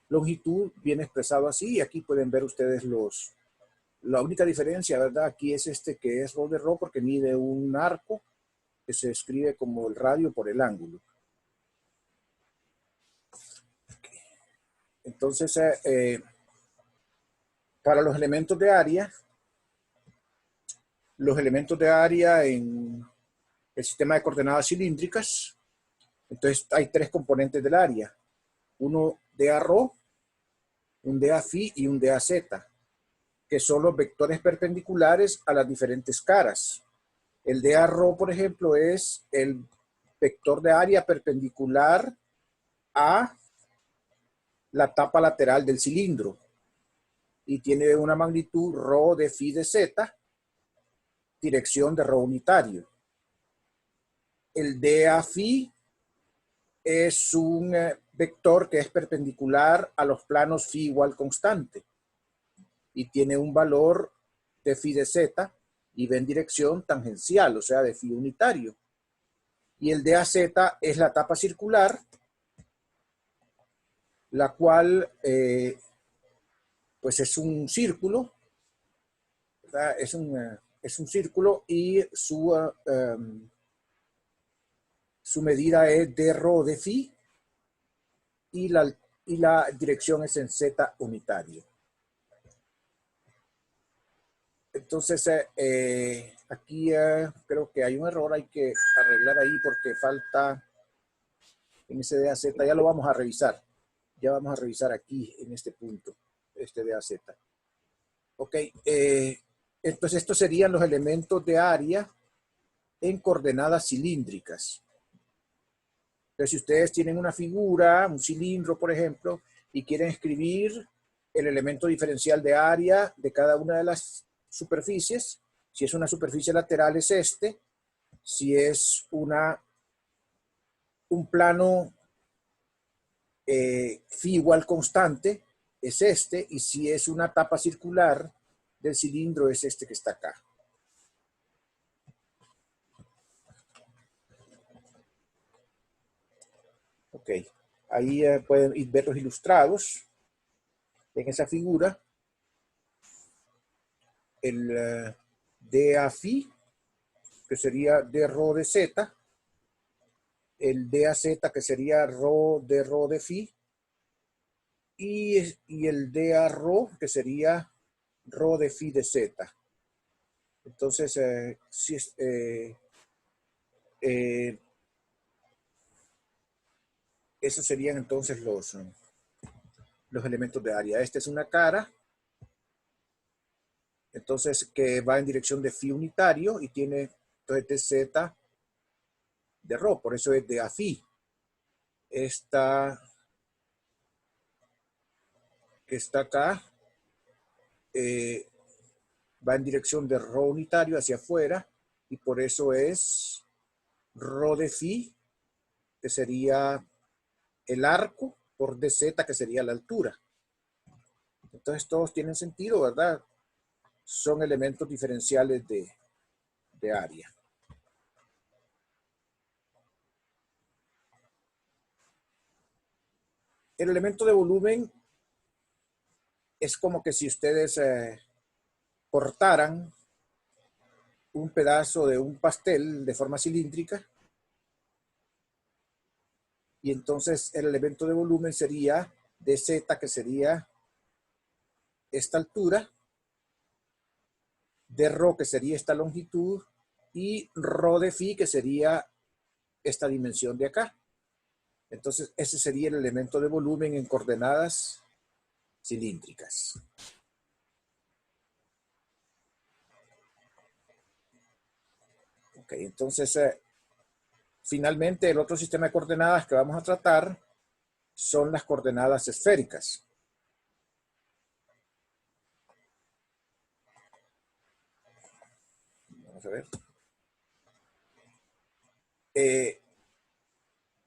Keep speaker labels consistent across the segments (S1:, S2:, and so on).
S1: longitud viene expresado así, y aquí pueden ver ustedes la única diferencia, ¿verdad? Aquí es este que es rho de rho porque mide un arco que se escribe como el radio por el ángulo. Entonces, para los elementos de área en el sistema de coordenadas cilíndricas, entonces hay tres componentes del área. Uno dA rho, un dA phi y un dA zeta, que son los vectores perpendiculares a las diferentes caras. El dA rho, por ejemplo, es el vector de área perpendicular a la tapa lateral del cilindro y tiene una magnitud rho de phi de zeta, dirección de rho unitario. El dA phi es un vector que es perpendicular a los planos phi igual constante y tiene un valor de phi de zeta y va en dirección tangencial, o sea, de phi unitario. Y el dA zeta es la tapa circular, la cual pues es un círculo, ¿verdad? Es un círculo y su medida es d rho de phi y la dirección es en z unitario. Entonces, aquí creo que hay un error, hay que arreglar ahí porque falta en ese dA zeta, ya lo vamos a revisar. Ya vamos a revisar aquí en este punto, este dA zeta. Ok, entonces estos serían los elementos de área en coordenadas cilíndricas. Entonces, si ustedes tienen una figura, un cilindro, por ejemplo, y quieren escribir el elemento diferencial de área de cada una de las superficies, si es una superficie lateral es este, si es un plano phi igual constante es este, y si es una tapa circular del cilindro es este que está acá. Ok, ahí pueden ver los ilustrados en esa figura. El dA phi, que sería d rho de zeta, el dA zeta, que sería rho de phi, y el dA rho, que sería rho de phi de zeta. Entonces, si es, esos serían entonces los elementos de área. Esta es una cara, entonces, que va en dirección de phi unitario y tiene entonces dz de rho, por eso es dA phi. Esta que está acá va en dirección de rho unitario hacia afuera y por eso es rho de phi, que sería el arco, por dz, que sería la altura. Entonces todos tienen sentido, ¿verdad? Son elementos diferenciales de área. El elemento de volumen es como que si ustedes cortaran un pedazo de un pastel de forma cilíndrica y entonces el elemento de volumen sería dz, que sería esta altura, d rho, que sería esta longitud, y rho de phi, que sería esta dimensión de acá. Entonces ese sería el elemento de volumen en coordenadas cilíndricas. Ok, entonces finalmente el otro sistema de coordenadas que vamos a tratar son las coordenadas esféricas. Vamos a ver.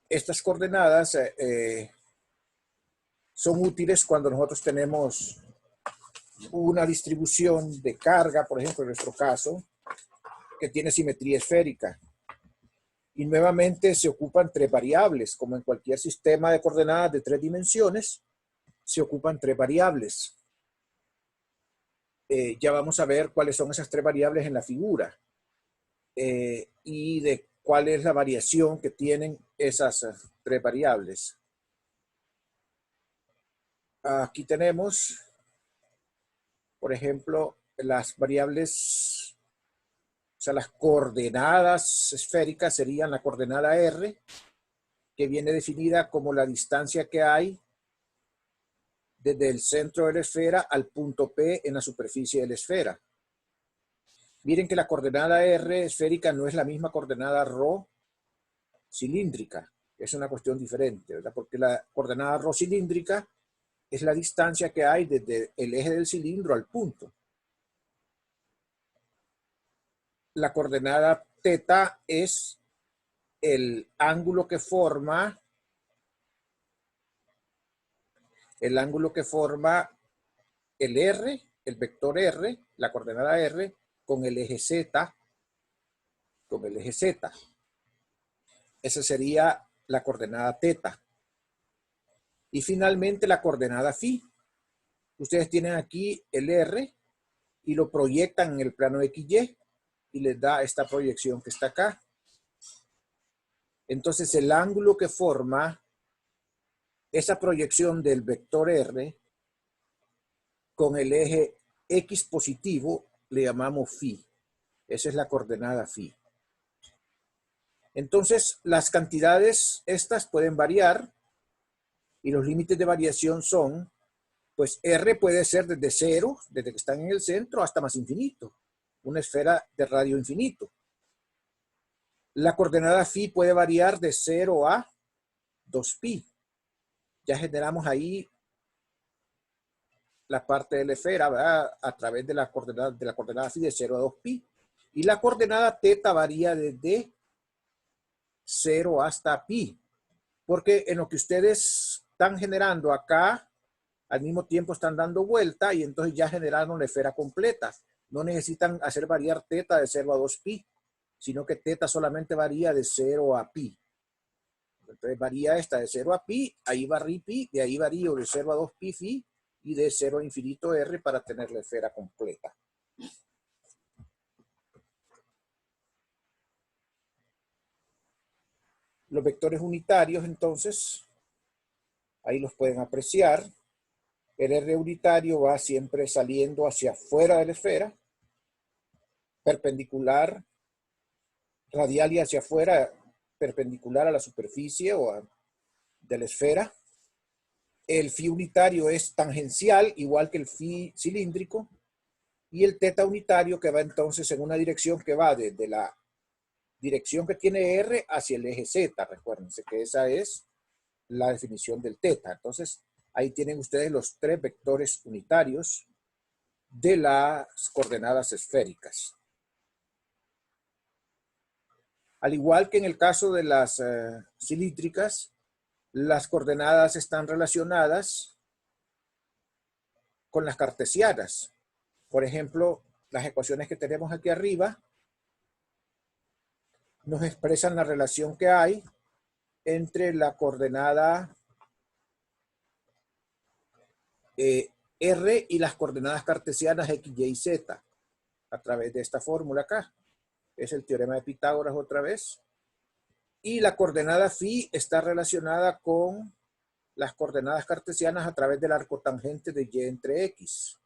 S1: Estas coordenadas son útiles cuando nosotros tenemos una distribución de carga, por ejemplo, en nuestro caso, que tiene simetría esférica. Y nuevamente se ocupan tres variables, como en cualquier sistema de coordenadas de tres dimensiones, se ocupan tres variables. Ya vamos a ver cuáles son esas tres variables en la figura y de cuál es la variación que tienen esas tres variables. Aquí tenemos, por ejemplo, las variables, o sea, las coordenadas esféricas serían la coordenada R, que viene definida como la distancia que hay desde el centro de la esfera al punto P en la superficie de la esfera. Miren que la coordenada R esférica no es la misma coordenada ρ cilíndrica. Es una cuestión diferente, ¿verdad? Porque la coordenada ρ cilíndrica es la distancia que hay desde el eje del cilindro al punto. La coordenada θ es el ángulo que forma el R, el vector R, la coordenada R, con el eje Z, Esa sería la coordenada θ. Y finalmente la coordenada φ. Ustedes tienen aquí el R y lo proyectan en el plano XY y les da esta proyección que está acá. Entonces el ángulo que forma esa proyección del vector R con el eje X positivo le llamamos φ. Esa es la coordenada φ. Entonces las cantidades estas pueden variar y los límites de variación son, pues R puede ser desde 0, desde que están en el centro, hasta más infinito. Una esfera de radio infinito. La coordenada φ puede variar de 0 a 2π. Ya generamos ahí la parte de la esfera, ¿verdad? A través de la coordenada φ de 0 a 2π. Y la coordenada θ varía desde 0 hasta π. Porque en lo que ustedes están generando acá, al mismo tiempo están dando vuelta y entonces ya generaron la esfera completa. No necesitan hacer variar θ de 0 a 2π, sino que θ solamente varía de 0 a π. Entonces varía esta de 0 a π, ahí varía π, de ahí varío de 0 a 2π φ y de 0 a infinito R para tener la esfera completa. Los vectores unitarios, entonces, ahí los pueden apreciar. El R unitario va siempre saliendo hacia afuera de la esfera, perpendicular, radial y hacia afuera, perpendicular a la superficie de la esfera. El φ unitario es tangencial, igual que el φ cilíndrico. Y el θ unitario que va entonces en una dirección que va desde la dirección que tiene R hacia el eje Z. Recuérdense que esa es la definición del θ. Entonces, ahí tienen ustedes los tres vectores unitarios de las coordenadas esféricas. Al igual que en el caso de las cilíndricas, las coordenadas están relacionadas con las cartesianas. Por ejemplo, las ecuaciones que tenemos aquí arriba nos expresan la relación que hay entre la coordenada R y las coordenadas cartesianas X, Y y Z a través de esta fórmula acá. Es el teorema de Pitágoras otra vez. Y la coordenada φ está relacionada con las coordenadas cartesianas a través del arco tangente de Y entre X.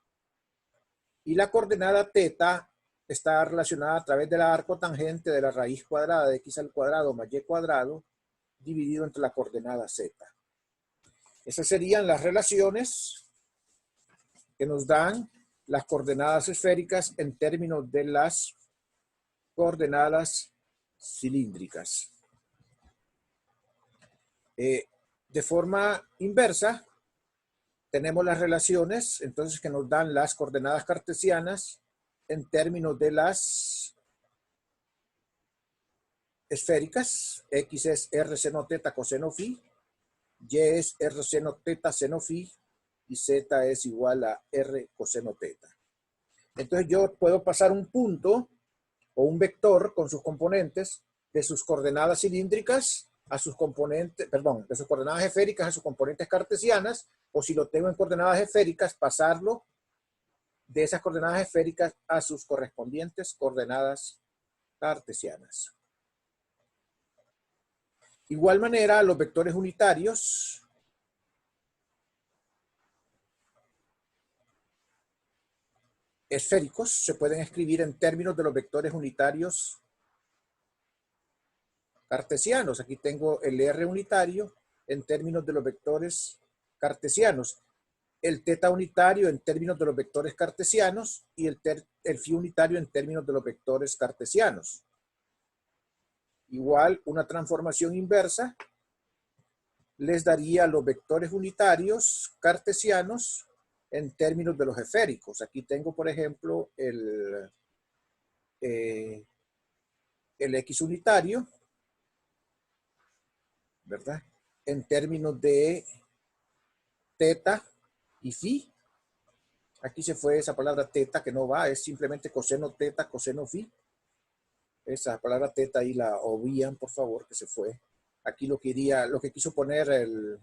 S1: Y la coordenada θ está relacionada a través del arco tangente de la raíz cuadrada de X al cuadrado más Y cuadrado dividido entre la coordenada Z. Esas serían las relaciones que nos dan las coordenadas esféricas en términos de las coordenadas cilíndricas. De forma inversa, tenemos las relaciones, entonces, que nos dan las coordenadas cartesianas en términos de las esféricas. X es R seno θ coseno φ, Y es R seno θ seno φ y Z es igual a R coseno θ. Entonces yo puedo pasar un punto o un vector con sus componentes de sus coordenadas cilíndricas a sus componentes, perdón, de sus coordenadas esféricas a sus componentes cartesianas, o si lo tengo en coordenadas esféricas, pasarlo de esas coordenadas esféricas a sus correspondientes coordenadas cartesianas. Igual manera, los vectores unitarios esféricos se pueden escribir en términos de los vectores unitarios cartesianos. Aquí tengo el R unitario en términos de los vectores cartesianos, el teta unitario en términos de los vectores cartesianos y el phi unitario en términos de los vectores cartesianos. Igual, una transformación inversa les daría los vectores unitarios cartesianos en términos de los esféricos. Aquí tengo, por ejemplo, el X unitario, ¿verdad? En términos de teta y phi. Aquí se fue esa palabra teta que no va, es simplemente coseno teta, coseno phi. Esa palabra teta ahí la obvian, por favor, que se fue. Aquí lo que quiso poner el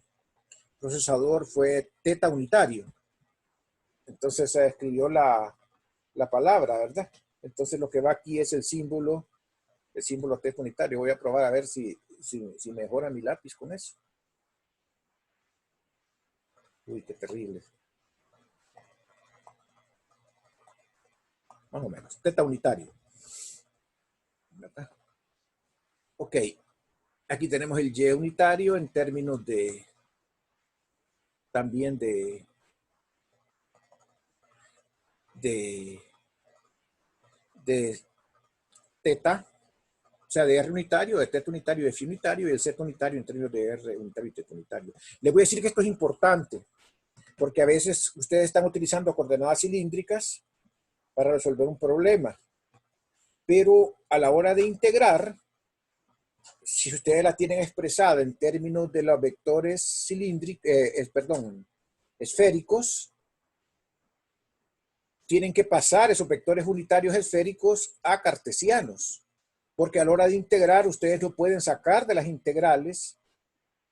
S1: procesador fue teta unitario. Entonces se escribió la palabra, ¿verdad? Entonces lo que va aquí es el símbolo teta unitario. Voy a probar a ver si mejora mi lápiz con eso. Uy, qué terrible. Más o menos. Teta unitario. ¿Verdad? Ok. Aquí tenemos el Y unitario en términos de también de teta, o sea, de R unitario, de teta unitario, de phi unitario y el Z unitario en términos de R unitario y teta unitario. Les voy a decir que esto es importante, porque a veces ustedes están utilizando coordenadas cilíndricas para resolver un problema, pero a la hora de integrar, si ustedes la tienen expresada en términos de los vectores cilíndricos, esféricos, tienen que pasar esos vectores unitarios esféricos a cartesianos, porque a la hora de integrar ustedes no pueden sacar de las integrales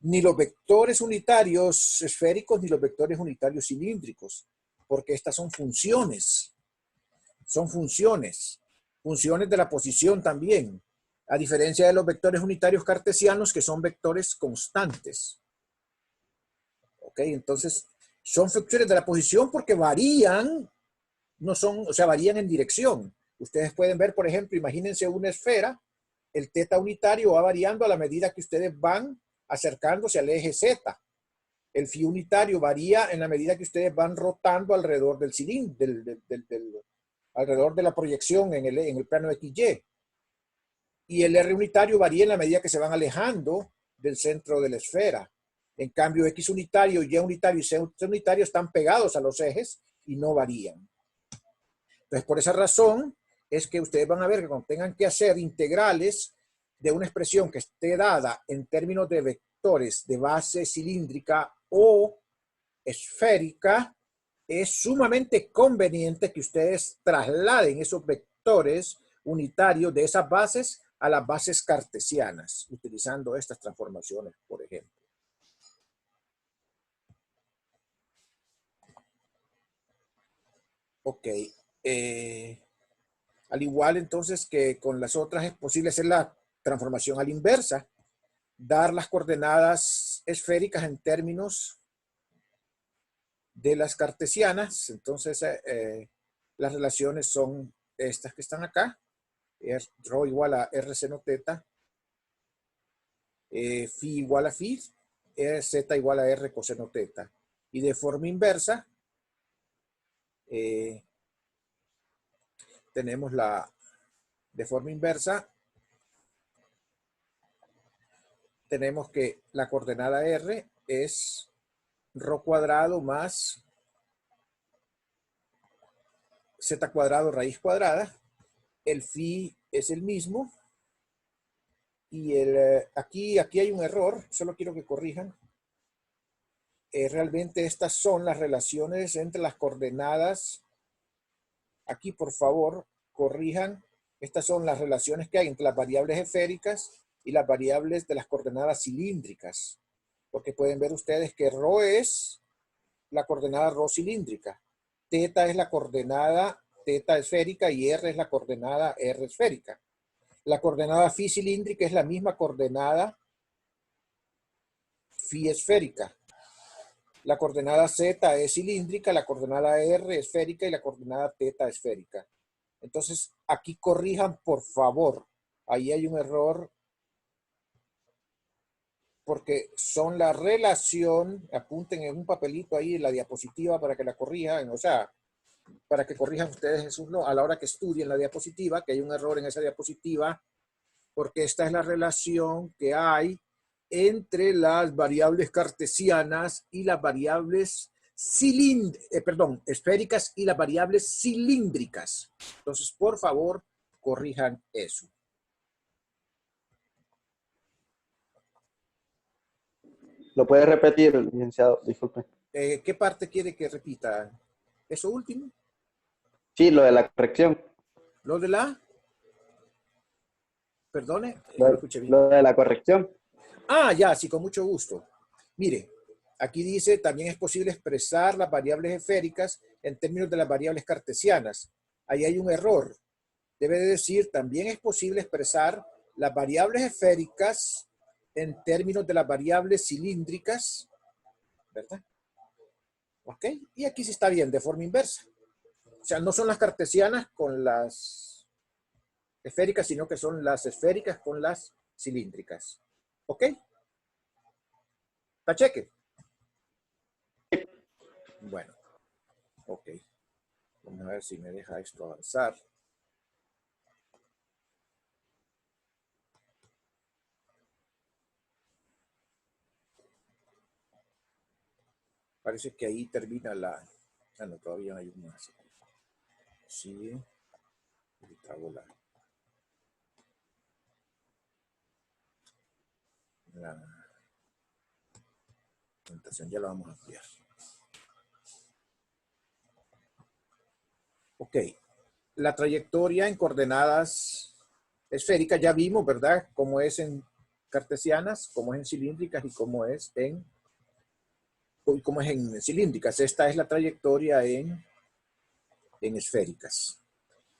S1: ni los vectores unitarios esféricos ni los vectores unitarios cilíndricos, porque estas son funciones de la posición también, a diferencia de los vectores unitarios cartesianos que son vectores constantes. ¿Ok? Entonces, son vectores de la posición porque varían, no son, o sea, varían en dirección. Ustedes pueden ver, por ejemplo, imagínense una esfera, el teta unitario va variando a la medida que ustedes van acercándose al eje Z. El phi unitario varía en la medida que ustedes van rotando alrededor del cilindro, alrededor de la proyección en el plano XY. Y el R unitario varía en la medida que se van alejando del centro de la esfera. En cambio, X unitario, Y unitario y Z unitario están pegados a los ejes y no varían. Entonces, por esa razón es que ustedes van a ver que cuando tengan que hacer integrales de una expresión que esté dada en términos de vectores de base cilíndrica o esférica, es sumamente conveniente que ustedes trasladen esos vectores unitarios de esas bases a las bases cartesianas, utilizando estas transformaciones, por ejemplo. Ok. Al igual entonces que con las otras es posible hacer la transformación a la inversa, dar las coordenadas esféricas en términos de las cartesianas. Entonces las relaciones son estas que están acá. Rho igual a R seno teta, phi igual a phi, z igual a R coseno teta. Y de forma inversa, tenemos de forma inversa, tenemos que la coordenada R es rho cuadrado más z cuadrado raíz cuadrada. El phi es el mismo. Y aquí hay un error, solo quiero que corrijan. Realmente estas son las relaciones entre las coordenadas. Aquí, por favor, corrijan. Estas son las relaciones que hay entre las variables esféricas y las variables de las coordenadas cilíndricas. Porque pueden ver ustedes que ρ es la coordenada ρ cilíndrica. Teta es la coordenada teta esférica y r es la coordenada r esférica. La coordenada phi cilíndrica es la misma coordenada phi esférica. La coordenada z es cilíndrica, la coordenada r esférica y la coordenada teta esférica. Entonces, aquí corrijan, por favor. Ahí hay un error porque son la relación, apunten en un papelito ahí en la diapositiva para que la corrijan, o sea, para que corrijan ustedes eso no, a la hora que estudien la diapositiva, que hay un error en esa diapositiva, porque esta es la relación que hay entre las variables cartesianas y las variables esféricas y las variables cilíndricas. Entonces, por favor, corrijan eso.
S2: ¿Lo puede repetir, licenciado? Disculpe.
S1: ¿Qué parte quiere que repita? ¿Eso último?
S2: Sí, lo de la corrección.
S1: ¿Lo de la? Perdone, no lo escuché bien.
S2: Lo de la corrección.
S1: Ah, ya, sí, con mucho gusto. Mire, aquí dice, también es posible expresar las variables esféricas en términos de las variables cartesianas. Ahí hay un error. Debe de decir, también es posible expresar las variables esféricas en términos de las variables cilíndricas, ¿verdad? ¿Ok? Y aquí sí está bien, de forma inversa. O sea, no son las cartesianas con las esféricas, sino que son las esféricas con las cilíndricas. ¿Ok? ¿Tacheque? Bueno, ok. Vamos a ver si me deja esto avanzar. Parece que ahí termina la... Ah, no, todavía hay un más. Sí. La presentación ya la vamos a ampliar. Ok. La trayectoria en coordenadas esféricas ya vimos, ¿verdad? Cómo es en cartesianas, cómo es en cilíndricas y cómo es en cilíndricas. Esta es la trayectoria en esféricas.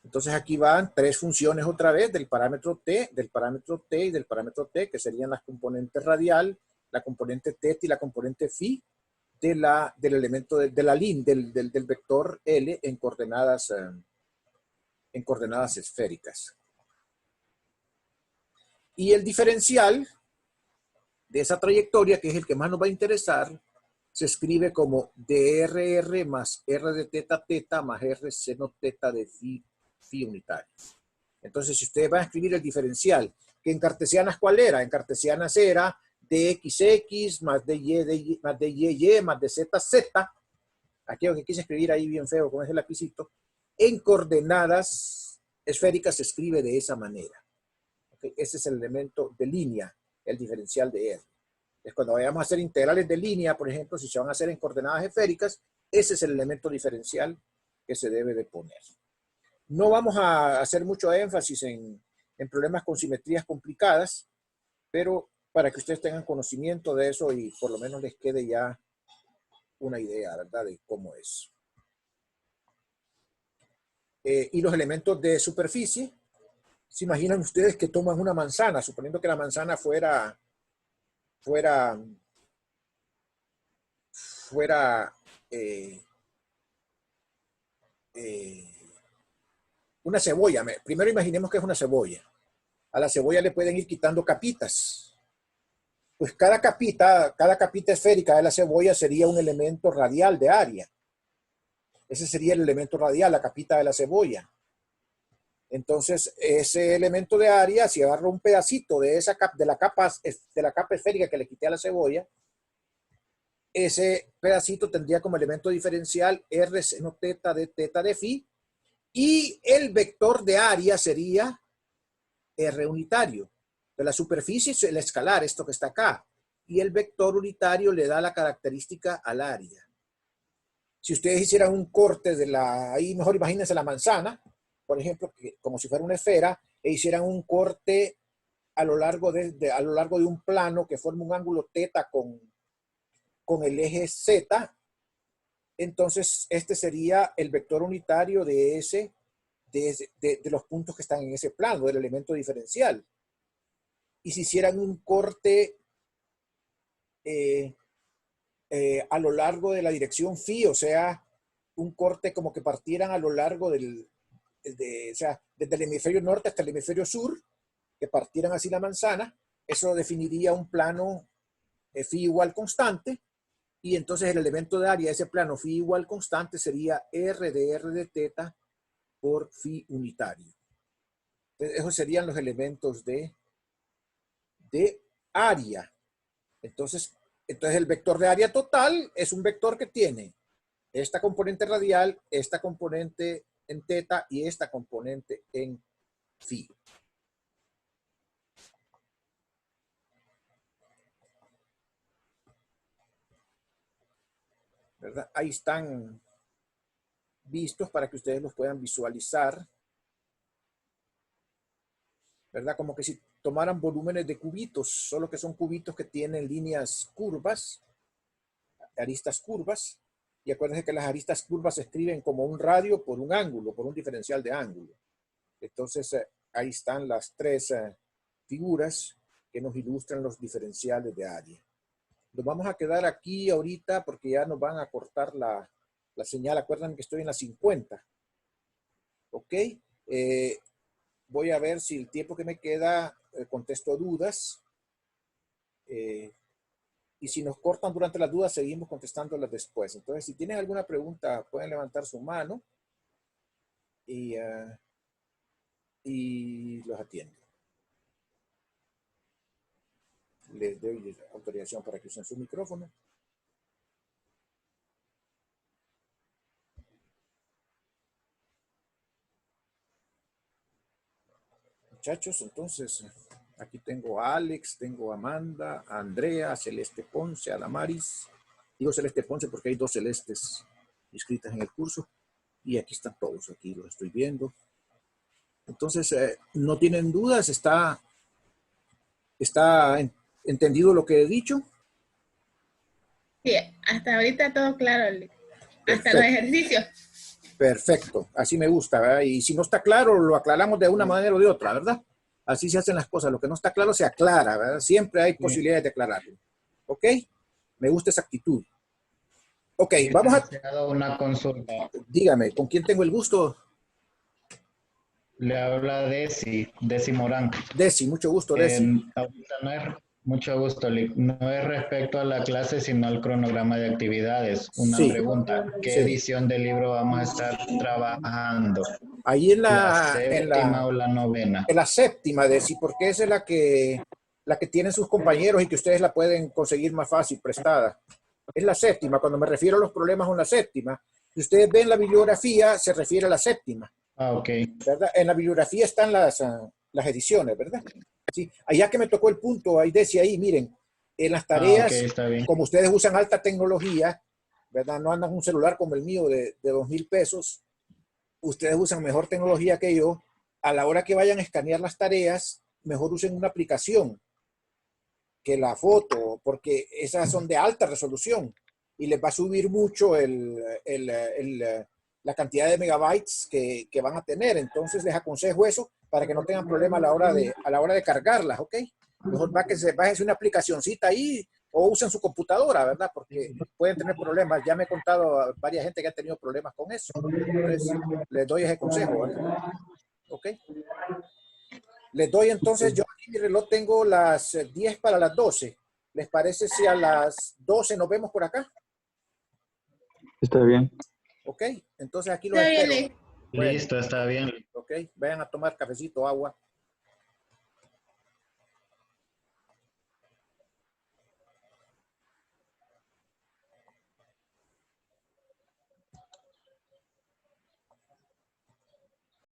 S1: Entonces aquí van tres funciones otra vez del parámetro t, del parámetro t y del parámetro t, que serían las componentes radial, la componente θ y la componente phi del elemento del vector L en coordenadas esféricas. Y el diferencial de esa trayectoria, que es el que más nos va a interesar, se escribe como drr más r de teta teta más r seno teta de phi unitario. Entonces, si ustedes van a escribir el diferencial, que en cartesianas, ¿cuál era? En cartesianas era dxx más dy más dy más dzz. Aquí lo que quise escribir ahí bien feo con ese lapicito. En coordenadas esféricas se escribe de esa manera. ¿Okay? Ese es el elemento de línea, el diferencial de R. Es cuando vayamos a hacer integrales de línea, por ejemplo, si se van a hacer en coordenadas esféricas, ese es el elemento diferencial que se debe de poner. No vamos a hacer mucho énfasis en problemas con simetrías complicadas, pero para que ustedes tengan conocimiento de eso y por lo menos les quede ya una idea, ¿verdad?, de cómo es. Y los elementos de superficie, ¿se imaginan ustedes que toman una manzana, suponiendo que la manzana fuera una cebolla? Primero imaginemos que es una cebolla. A la cebolla le pueden ir quitando capitas. Pues cada capita esférica de la cebolla sería un elemento radial de área. Ese sería el elemento radial, la capita de la cebolla. Entonces, ese elemento de área, si agarro un pedacito de la capa esférica que le quité a la cebolla, ese pedacito tendría como elemento diferencial r seno teta de phi, y el vector de área sería r unitario. De la superficie es el escalar, esto que está acá, y el vector unitario le da la característica al área. Si ustedes hicieran un corte ahí mejor imagínense la manzana, por ejemplo, como si fuera una esfera, e hicieran un corte a lo largo de un plano que forma un ángulo θ con el eje Z, entonces este sería el vector unitario de los puntos que están en ese plano, del elemento diferencial. Y si hicieran un corte a lo largo de la dirección phi, o sea, un corte como que partieran a lo largo o sea, desde el hemisferio norte hasta el hemisferio sur, que partieran así la manzana, eso definiría un plano phi igual constante, y entonces el elemento de área de ese plano phi igual constante sería R de θ por phi unitario. Entonces, esos serían los elementos de área. Entonces el vector de área total es un vector que tiene esta componente radial, esta componente en θ y esta componente en phi. ¿Verdad? Ahí están vistos para que ustedes los puedan visualizar. ¿Verdad? Como que si tomaran volúmenes de cubitos, solo que son cubitos que tienen líneas curvas, aristas curvas. Y acuérdense que las aristas curvas se escriben como un radio por un ángulo, por un diferencial de ángulo. Entonces, ahí están las tres figuras que nos ilustran los diferenciales de área. Nos vamos a quedar aquí ahorita porque ya nos van a cortar la señal. Acuérdense que estoy en la 50. ¿Ok? Voy a ver si el tiempo que me queda contesto dudas. Y si nos cortan durante las dudas, seguimos contestándolas después. Entonces, si tienen alguna pregunta, pueden levantar su mano y los atiendo. Les doy autorización para que usen su micrófono. Muchachos, entonces, aquí tengo a Alex, tengo a Amanda, a Andrea, a Celeste Ponce, a Damaris. Digo Celeste Ponce porque hay dos Celestes inscritas en el curso. Y aquí están todos, aquí los estoy viendo. Entonces, ¿no tienen dudas? ¿Está entendido lo que he dicho?
S3: Sí, hasta ahorita todo claro, hasta
S1: Perfecto.
S3: los ejercicios.
S1: Perfecto, así me gusta, ¿verdad? Y si no está claro, lo aclaramos de una manera o de otra, ¿verdad? Así se hacen las cosas. Lo que no está claro se aclara, ¿verdad? Siempre hay posibilidades de aclararlo. ¿Ok? Me gusta esa actitud. Ok, vamos a...
S4: Una consulta.
S1: Dígame, ¿con quién tengo el gusto?
S4: Le habla Desi Morán.
S1: Desi, mucho gusto, Desi.
S4: Ahorita no es, mucho gusto, Lick. No es respecto a la clase, sino al cronograma de actividades. Una
S1: Sí.
S4: pregunta, ¿qué
S1: Sí.
S4: edición del libro vamos a estar trabajando?
S1: Ahí
S4: ¿La séptima o la novena?
S1: En la séptima, Desi, porque esa es la que tienen sus compañeros y que ustedes la pueden conseguir más fácil, prestada. Es la séptima, cuando me refiero a los problemas con la séptima. Si ustedes ven la bibliografía, se refiere a la séptima.
S4: Ah, ok.
S1: ¿Verdad? En la bibliografía están las ediciones, ¿verdad? Sí. Allá que me tocó el punto, ahí decía ahí, miren, en las tareas,
S4: okay, está bien.
S1: como ustedes usan alta tecnología, ¿verdad? No andan un celular como el mío de 2,000 pesos, ustedes usan mejor tecnología que yo. A la hora que vayan a escanear las tareas, mejor usen una aplicación que la foto, porque esas son de alta resolución y les va a subir mucho la cantidad de megabytes que van a tener. Entonces les aconsejo eso para que no tengan problema a la hora de cargarlas, ¿ok? Mejor bájense una aplicacioncita ahí o usen su computadora, ¿verdad? Porque pueden tener problemas. Ya me he contado a varias gente que ha tenido problemas con eso. Entonces, les doy ese consejo, ¿verdad? ¿Ok? Les doy entonces, yo aquí mi reloj tengo las 10 para las 12. ¿Les parece si a las 12 nos vemos por acá?
S2: Está bien.
S1: Ok, entonces aquí los
S3: Está bien,
S1: espero.
S3: Lick.
S1: Bueno,
S4: Listo, está bien.
S1: ok, vayan a tomar cafecito, agua.